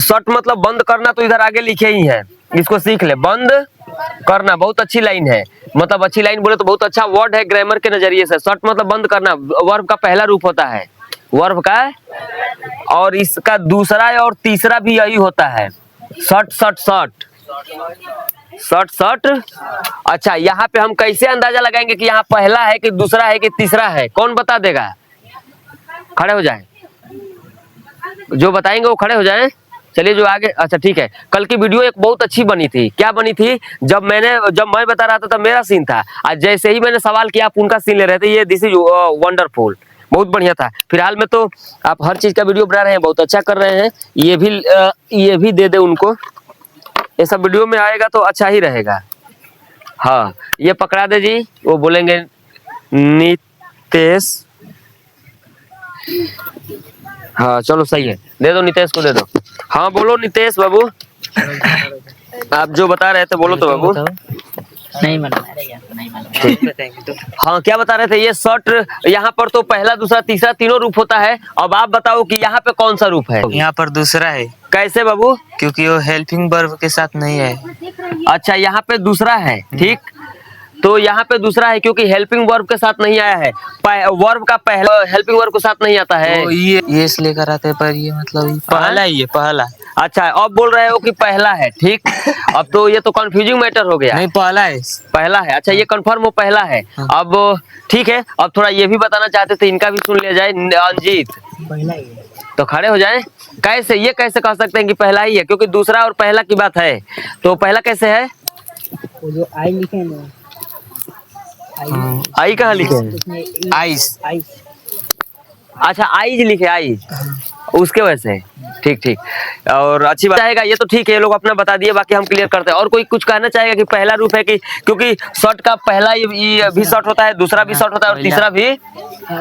Shut मतलब बंद करना, तो इधर आगे लिखे ही है, इसको सीख ले। बंद करना बहुत अच्छी लाइन है, मतलब अच्छी लाइन बोले तो बहुत अच्छा वर्ड है ग्रामर के नजरिए से। शट मतलब बंद करना, वर्ब का पहला रूप होता है, वर्ब का, और इसका दूसरा और तीसरा भी यही होता है, shut shut shut shut shut. अच्छा, यहाँ पे हम कैसे अंदाजा लगाएंगे कि यहाँ पहला है कि दूसरा है कि तीसरा है, कौन बता देगा? खड़े हो जाए, जो बताएंगे वो खड़े हो जाएं। चलिए जो आगे, अच्छा ठीक है। कल की वीडियो एक बहुत अच्छी बनी थी, क्या बनी थी? जब मैं बता रहा था तब मेरा सीन था, आज जैसे ही मैंने सवाल किया आप उनका सीन ले रहे थे। ये दिस इज वंडरफुल, बहुत बढ़िया था। फिलहाल में तो आप हर चीज का वीडियो बना रहे हैं, बहुत अच्छा कर रहे हैं। ये भी दे दे उनको, ये सब वीडियो में आएगा तो अच्छा ही रहेगा। हाँ, ये पकड़ा दे जी, वो बोलेंगे नितेश। हाँ चलो सही है, दे दो नितेश को, दे दो। हाँ बोलो नितेश बाबू, आप जो बता रहे थे बोलो तो बाबू। नहीं मालूम, नहीं मालूम। हाँ क्या बता रहे थे? ये शर्ट यहाँ पर तो पहला दूसरा तीसरा तीनों रूप होता है। अब आप बताओ कि यहाँ पे कौन सा रूप है? यहाँ पर दूसरा है। कैसे बाबू? क्योंकि वो हेल्पिंग वर्ब के साथ नहीं है। अच्छा, यहाँ पे दूसरा है, ठीक। तो यहाँ पे दूसरा है क्योंकि हेल्पिंग वर्ब के साथ नहीं आया है, वर्ब का पहला हेल्पिंग वर्ब के साथ नहीं आता है। ये लेकर आते हैं, पर ये मतलब पहला ही है, पहला। अच्छा, अब बोल रहे हो कि पहला है, ठीक। अब तो ये तो कंफ्यूजिंग मैटर हो गया। नहीं, पहला है, पहला है। अच्छा, ये कंफर्म हो पहला है। अब ठीक है, अब थोड़ा ये भी बताना चाहते थे, इनका भी सुन लिया जाए। अंजीत, पहला ही है। तो खड़े हो जाएं। कैसे ये कैसे कह सकते हैं कि पहला ही है? क्योंकि दूसरा और पहला की बात है, तो पहला कैसे है? वो जो आई लिखे हैं ना, आई कहाँ लिखे हैं? आइस। अच्छा, आईज लिखे, आईज, उसके वजह से। ठीक ठीक, और अच्छी बात है। ये तो ठीक है, ये लोग अपना बता दिए, बाकी हम क्लियर करते हैं। और कोई कुछ कहना चाहेगा कि पहला रूप है कि? क्योंकि शर्ट का पहला ये भी शर्ट होता है, दूसरा भी शर्ट होता है और तीसरा भी।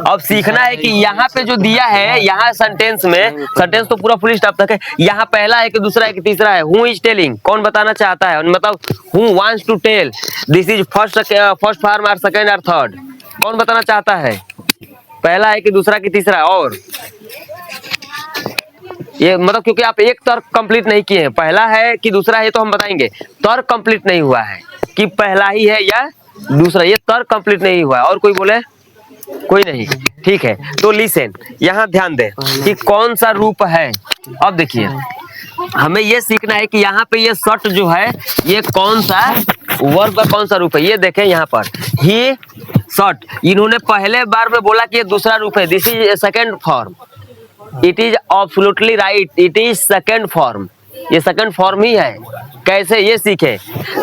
अब सीखना है कि यहाँ पे जो दिया है, यहाँ सेंटेंस में, सेंटेंस तो पूरा फुल स्टॉप तक है, यहाँ पहला है कि दूसरा है कि तीसरा है। हु इज टेलिंग, कौन बताना चाहता है? मतलब who wants to tell this is first form और सेकेंड और थर्ड, कौन बताना चाहता है पहला है कि दूसरा कि तीसरा? और ये मतलब क्योंकि आप एक तर्क कंप्लीट नहीं किए हैं, पहला है कि दूसरा है तो हम बताएंगे, तर्क कंप्लीट नहीं हुआ है कि पहला ही है या दूसरा, ये तर्क कंप्लीट नहीं हुआ है। और कोई बोले? कोई नहीं, ठीक है। तो लिसन, यहाँ ध्यान दे कि कौन सा रूप है। अब देखिए, हमें ये सीखना है कि यहाँ पे ये शर्ट जो है, ये कौन सा वर्ब का कौन सा रूप है। ये देखें यहाँ पर ही शर्ट, इन्होंने पहले बार में बोला कि ये दूसरा रूप है, this is second form. It is absolutely right, it is second form, ये सेकंड फॉर्म ही है। कैसे ये सीखे?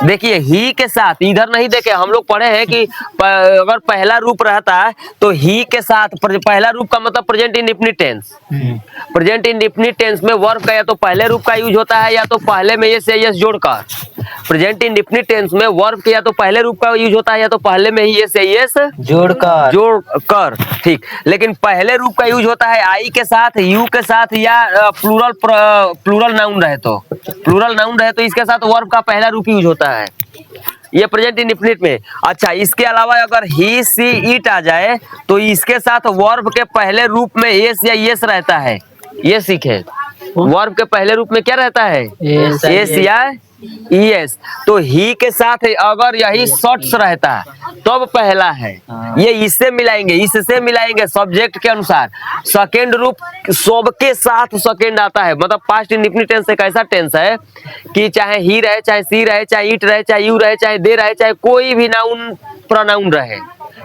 देखिए, ही के साथ इधर नहीं देखे, हम लोग पढ़े हैं कि अगर पहला रूप रहता है तो ही के साथ, पहला रूप का मतलब present indefinite tense. Present indefinite tense में वर्ब का या तो पहले रूप का यूज होता है या तो पहले में एस या एस जोड़कर। प्रेजेंट इंडेफिनिट टेंस में वर्ब के या तो पहले रूप का यूज होता है या तो पहले में ही एस या एस जोड़कर, ठीक। लेकिन पहले रूप का यूज होता है आई के साथ, यू के साथ, या प्लूरल नाउन रहे तो, इसके साथ वर्ब का पहला रूप यूज होता है, ये प्रेजेंट इंडेफिनिट में। अच्छा, इसके अलावा अगर ही सी इट आ जाए तो इसके साथ वर्ब के पहले रूप में एस या एस रहता है। ये सीखे, वर्ब के पहले रूप में क्या रहता है? एस या ईएस। तो ही के साथ अगर यही शॉर्ट्स रहता तब पहला है, ये इससे मिलाएंगे सब्जेक्ट के अनुसार। सेकेंड रूप सबके साथ सेकेंड आता है, मतलब पास्ट इंडेफिनिट टेंस एक ऐसा टेंस है कि चाहे ही रहे, चाहे सी रहे, चाहे इट रहे, चाहे यू रहे, चाहे दे रहे, चाहे कोई भी नाउन प्रोनाउन रहे,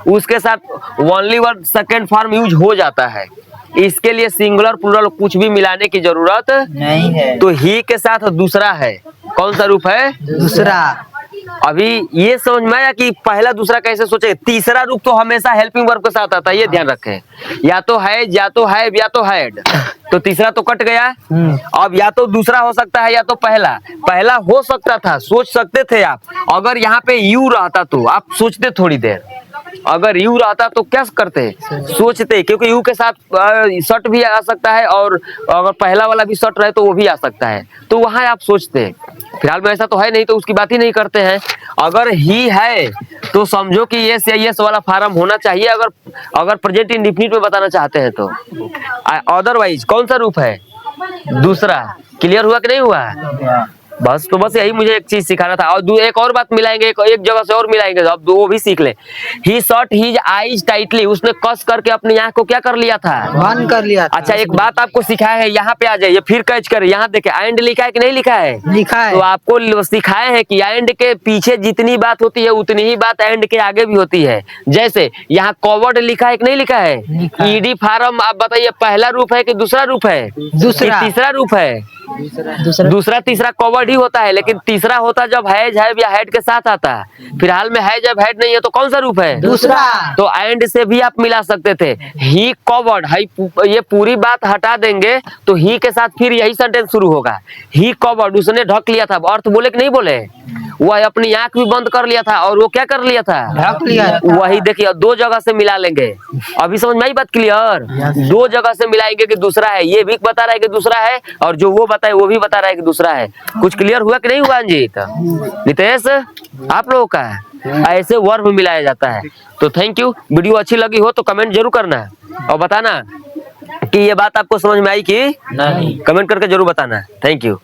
उसके साथ only verb second form use हो जाता है। इसके लिए सिंगुलर प्लूरल कुछ भी मिलाने की जरूरत नहीं है। तो ही के साथ दूसरा है, कौन सा रूप है? दूसरा। अभी ये समझ में आया कि पहला दूसरा कैसे सोचे। तीसरा रूप तो हमेशा हेल्पिंग वर्ब के साथ आता है, ये ध्यान रखें। या तो है, या तो है, या तो हैड, तो तीसरा तो कट गया। अब या तो दूसरा हो सकता है या तो पहला हो सकता था, सोच सकते थे आप। अगर यहाँ पे यू रहता तो आप सोचते थोड़ी देर, अगर यू रहता तो क्या करते? सोचते, क्योंकि यू के साथ शर्ट भी आ सकता है और अगर पहला वाला भी शर्ट रहे तो वो भी आ सकता है, तो वहां आप सोचते। फिलहाल में ऐसा तो है नहीं, तो उसकी बात ही नहीं करते हैं। अगर ही है तो समझो कि ये या यस वाला फार्म होना चाहिए, अगर प्रेजेंट इंडेफिनिट में बताना चाहते हैं तो। अदरवाइज कौन सा रूप है? दूसरा। क्लियर हुआ कि नहीं हुआ? बस तो बस यही मुझे एक चीज सिखाना था। और एक और बात मिलाएंगे, एक जगह से और मिलाएंगे, अब वो भी सीख ले। ही शॉट हिज आईज टाइटली, उसने कस करके अपनी आंख को क्या कर लिया था? बंद कर लिया था। अच्छा एक बात आपको सिखाया है, यहाँ पे आ जाइए, फिर कैच करे। यहाँ देखे एंड लिखा है कि नहीं लिखा है? लिखा है। तो आपको सिखाए हैं कि एंड के पीछे जितनी बात होती है उतनी ही बात एंड के आगे भी होती है। जैसे यहाँ कवर्ड लिखा है कि नहीं लिखा है? लिखा है। ईडी फार्म, आप बताइए पहला रूप है कि दूसरा रूप है? दूसरा। कि तीसरा रूप है? दूसरा। तीसरा कवर्ड ही होता है, लेकिन तीसरा होता जब हैज हैव या हैड के साथ आता है। फिलहाल में हैज हैव हैड नहीं है, तो कौन सा रूप है? दूसरा। तो एंड से भी आप मिला सकते थे। ही कवर्ड, ये पूरी बात हटा देंगे तो ही के साथ फिर यही सेंटेंस शुरू होगा। ही कवर्ड, उसने ढक लिया था। अर्थ बोले कि नहीं बोले? वह अपनी आंख भी बंद कर लिया था, और वो क्या कर लिया था? ढक लिया था। वही देखिए, दो जगह से मिला लेंगे। अभी समझ में आई बात क्लियर? दो जगह से मिलाएंगे कि दूसरा है। ये भी बता रहा है कि दूसरा है, और जो वो बताए वो भी बता रहा है कि दूसरा है। कुछ क्लियर हुआ कि नहीं हुआ अंजित? नितेश, आप लोगों का ऐसे वर्ब मिलाया जाता है। तो थैंक यू। वीडियो अच्छी लगी हो तो कमेंट जरूर करना और बताना कि ये बात आपको समझ में आई कि नहीं। कमेंट करके जरूर बताना। Thank you.